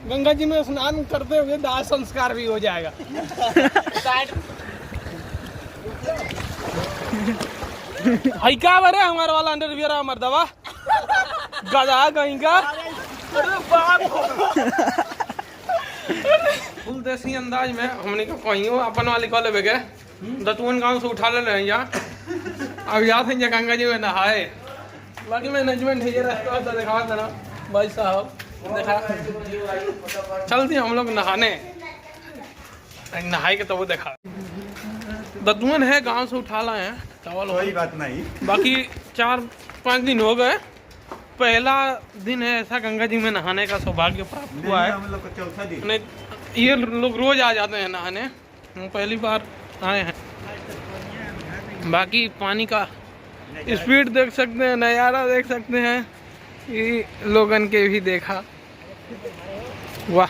गंगा जी में स्नान करते हुए दाह संस्कार भी हो जाएगा। हाई क्या बरे हमारे वाला अंडरवियर हमार दवा गधा कहीं का। अरे बाप फुल देसी अंदाज में हमने को कहीं अपन वाले कॉले बेगे दतुअन गांव से उठा ले रहे हैं अब याद है गंगा जी में नहाए। बाकी मैनेजमेंट है ये रास्ता तो दिखा देना भाई साहब देखा चलते हम लोग नहाने नहाए के तो वो देखा दतुअन है गांव से उठा लाए हैं चावल। कोई बात नहीं। बाकी 4-5 दिन हो गए पहला दिन है ऐसा गंगा जी में नहाने का सौभाग्य प्राप्त हुआ है। हम लोग का चौथा दिन। ये लोग रोज आ जाते हैं नहाने हम पहली बार आए हैं। बाकी पानी का स्पीड देख सकते हैं नज़ारा देख सकते हैं ये लोगन के भी देखा। वाह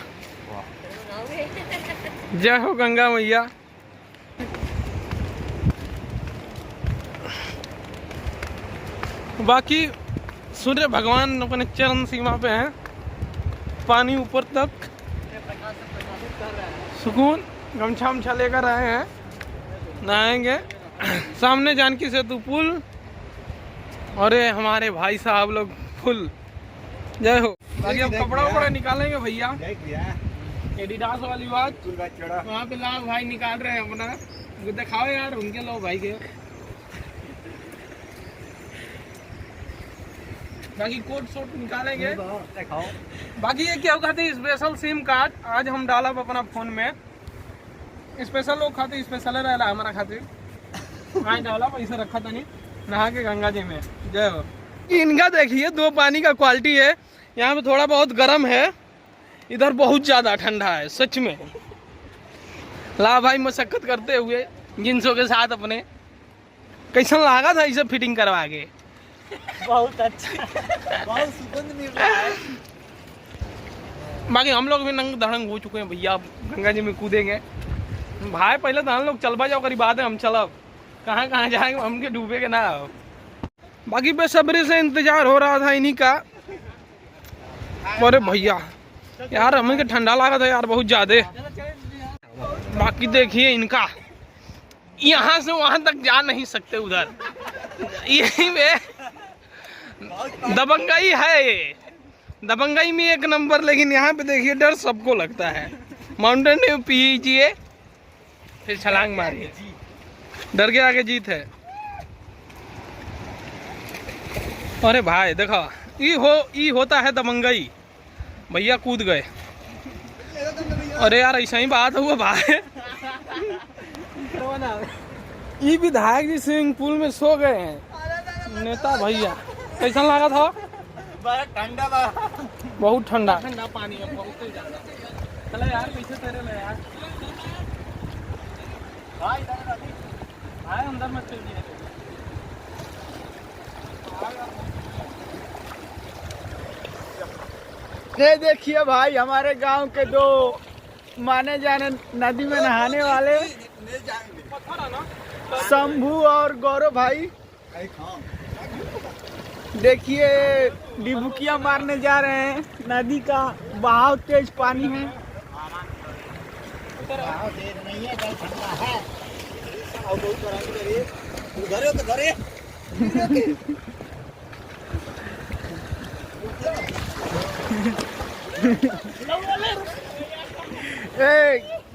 जय हो गंगा मैया। बाकी सूर्य भगवान अपने चरण सीमा पे हैं पानी ऊपर तक सुकून गमछा उमछा लेकर आए हैं नहाएंगे। सामने जानकी सेतु पुल और ये हमारे भाई साहब लोग फुल जय हो। बाकी अब कपड़ा उपड़ा निकालेंगे भैया एडिडास वाली बात वहाँ पे लाल भाई निकाल रहे हैं अपना दिखाओ यार उनके लो भाई के। बाकी कोट शोट निकालेंगे। बाकी ये क्या खाते स्पेशल सिम कार्ड आज हम डाला अपना फोन में स्पेशल लोग खाते स्पेशल रहला हमारा खातिर आज डाला पैसा रखा था नहीं नहा के गंगा जी में जय हो। इनका देखिए दो पानी का क्वालिटी है यहाँ पे थोड़ा बहुत गर्म है इधर बहुत ज़्यादा ठंडा है सच में। ला भाई मशक्कत करते हुए जिन्सों के साथ अपने कैसा लगा था इसे फिटिंग करवा के। बहुत अच्छा बहुत सुगंध मिल रहा है। बाकी हम लोग भी नंग धड़ंग हो चुके हैं भैया गंगा जी में कूदेंगे भाई। पहले तो हम लोग चलबा जाओ करीब बात है हम चलब कहाँ कहाँ जाएंगे हमके डूबे के ना। बाकी बेसब्री से इंतजार हो रहा था इन्हीं का। अरे भैया यार हमें के ठंडा लगा था यार बहुत ज्यादा। बाकी देखिए इनका यहाँ से वहां तक जा नहीं सकते उधर यही में दबंगई है ये दबंगई में एक नंबर। लेकिन यहाँ पे देखिए डर सबको लगता है। माउंटेन ड्यू पीजिए फिर छलांग मारिए डर के आगे जीत है। अरे भाई देखो ये होता है दबंगई भैया कूद गए। अरे यार ऐसा ही बात हुआ भाई ये विधायक जी स्विमिंग पूल में सो गए हैं नेता भैया। कैसा लगा था? ठंडा बहुत ठंडा ठंडा पानी है बहुत ज्यादा। चलो यार पीछे तेरे ले यार भाई भाई अंदर मत चलिए। ये देखिए भाई हमारे गांव के दो माने जाने नदी में नहाने वाले शंभू और गौरव भाई देखिए डिबुकिया मारने जा रहे हैं। नदी का बहाव तेज पानी है।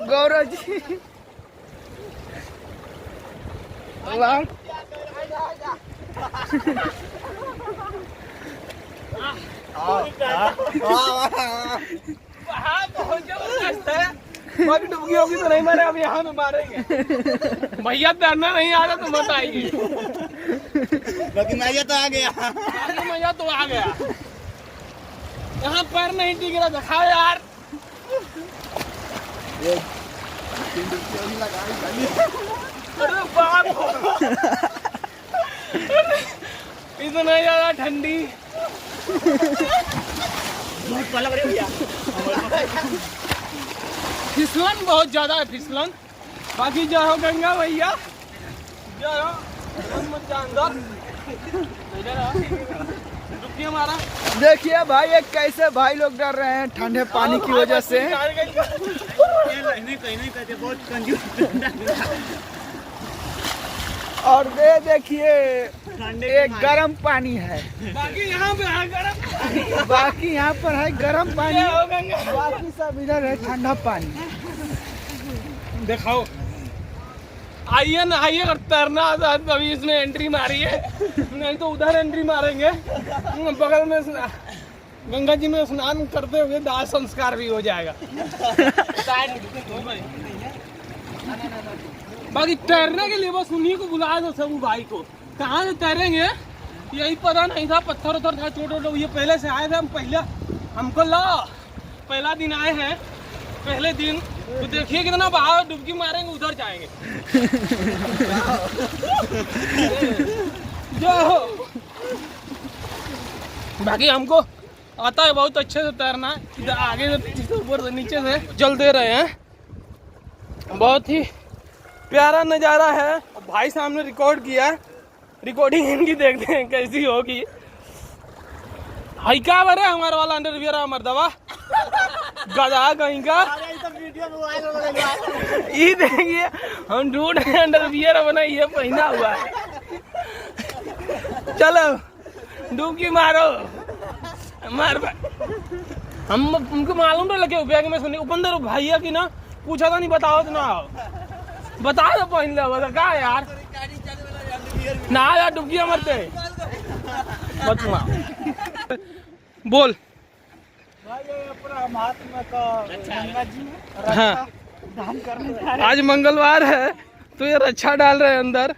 गौरव जी डुबकी होगी तो नहीं मारे अब यहाँ में मारेंगे भैया तैरना नहीं आ रहा तो मत आएगी। बाकी मजा तो आ गया मजा तो आ गया यहाँ पैर नहीं टिक रहा दिखाओ यार। अरे बाप इतना ज्यादा ठंडी फिसलन बहुत ज्यादा है फिसलन। बाकी जो हो गंगा भैया जो हो मत जा अंदर डुबकी हमारा। देखिए भाई ये कैसे भाई लोग डर रहे हैं ठंडे पानी की वजह से। और ये देखिए ये गर्म पानी है, बाकी यहाँ पे है गर्म पानी। बाकी यहाँ पर है गर्म पानी, बाकी सब इधर है ठंडा पानी। दिखाओ, आइए ना आइए, अगर तैरना आता है तो अभी इसने एंट्री मारी है, नहीं तो उधर एंट्री मारेंगे। बगल में गंगा जी में स्नान करते हुए दाह संस्कार भी हो जाएगा। बाकी तैरने के लिए बस उन्हीं को बुलाया था सब भाई को। कहाँ से तैरेंगे यही पता नहीं था, पत्थर उथर था छोटे, ये पहले से आए थे हम, हमको पहला दिन आए हैं, पहले दिन तो देखिए कितना बहाव, डुबकी मारेंगे उधर जाएंगे। जो बाकी हमको आता है बहुत अच्छे से तैरना, इधर आगे से पीछे से ऊपर से नीचे से चल दे रहे हैं। बहुत ही प्यारा नज़ारा है। भाई साहब ने रिकॉर्ड किया, रिकॉर्डिंग इनकी देखते हैं कैसी होगी। हाई क्या बरे हमारे वाला अंडरवियर मर्दवा गधा कहीं का। ये देखिए हम ढूंढ अंडरवियर बनाइए पहना हुआ है। चलो डुबकी मारो, मार हम उनको मालूम तो लगे बैग में सुनी उपंदर भैया की ना पूछा था, नहीं बताओ तो ना बता दो पहले बता का यार ना यार डुबकी मरते बोल। हाँ आज मंगलवार है तो ये रक्षा डाल रहे हैं अंदर।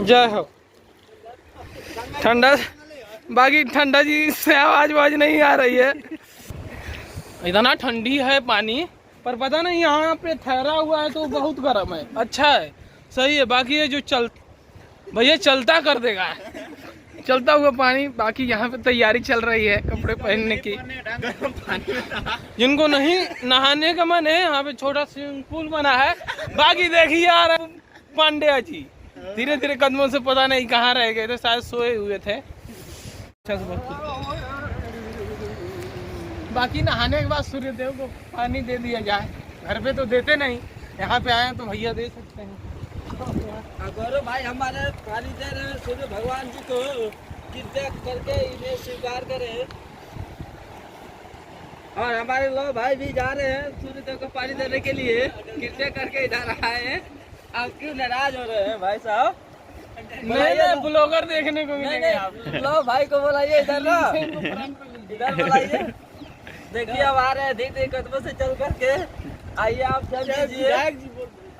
जय हो। ठंडा, बाकी ठंडा जी से आवाज नहीं आ रही है, इतना ठंडी है पानी, पर पता नहीं यहाँ पे ठहरा हुआ है तो बहुत गर्म है। अच्छा है, सही है। बाकी ये जो भैया चलता कर देगा, चलता हुआ पानी। बाकी यहाँ पे तैयारी चल रही है कपड़े पहनने की। जिनको नहीं नहाने का मन है, यहाँ पे छोटा स्विमिंग पूल बना है। बाकी देखिए यार पांड्या जी धीरे धीरे कदमों से पता नहीं कहाँ रह गए थे, शायद सोए हुए थे। बाकी नहाने के बाद सूर्यदेव को पानी दे दिया जाए, घर पे तो देते नहीं, यहाँ पे आए तो भैया दे सकते हैं। गौरव भाई हमारे पानी दे रहे हैं सूर्य भगवान जी को, कृपया करके इन्हें स्वीकार करें। और हमारे लोग भाई भी जा रहे हैं सूर्य देव को पानी देने के लिए, कृपया करके इधर आए हैं। आप क्यों नाराज हो रहे हैं भाई साहब? नहीं ब्लॉगर देखने को मिलेंगे आप। लो भाई को बुलाइए इधर ना, इधर बुलाइए। देखिए अब आ रहे हैं धीरे धीरे कदमों से चल करके। आइए आप चल दीजिए।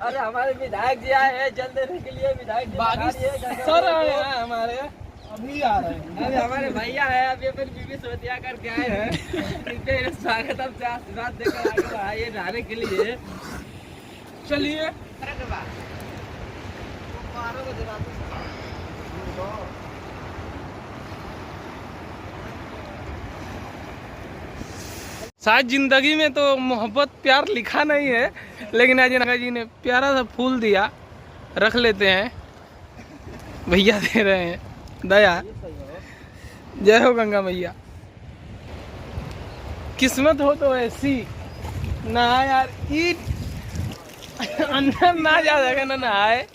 अरे हमारे विधायक जी आए हैं जल देने के लिए। विधायक जी सर आए हैं हमारे, अभी आ रहे हैं। अभी हमारे भैया है, अभी अपनी बीवी सोतिया करके आए हैं। स्वागत से आशीर्वाद देकर आगे आइए नहाने के लिए। चलिए शायद जिंदगी में तो मोहब्बत प्यार लिखा नहीं है, लेकिन आज गंगा जी ने प्यारा सा फूल दिया, रख लेते हैं। भैया दे रहे हैं दया। जय हो गंगा मैया। किस्मत हो तो ऐसी ना यार, ईट अंदर ना जा सके ना नहाए।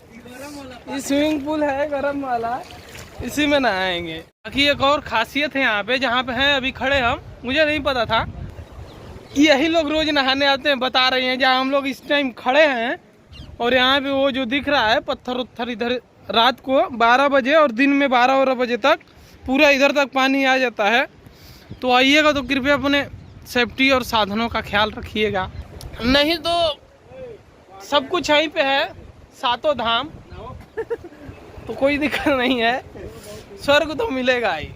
ये स्विमिंग पूल है गरम वाला, इसी में नहाएंगे। बाकी एक और खासियत है यहाँ पे, जहाँ पे हैं अभी खड़े हम, मुझे नहीं पता था, यही लोग रोज नहाने आते हैं। बता रहे हैं जहाँ हम लोग इस टाइम खड़े हैं, और यहाँ पे वो जो दिख रहा है पत्थर उत्थर, इधर रात को 12 बजे और दिन में 12 बजे तक पूरा इधर तक पानी आ जाता है। तो आइएगा तो कृपया अपने सेफ्टी और साधनों का ख्याल रखिएगा, नहीं तो सब कुछ यहीं पे है, सातों धाम, तो कोई दिक्कत नहीं है, स्वर्ग तो मिलेगा ही।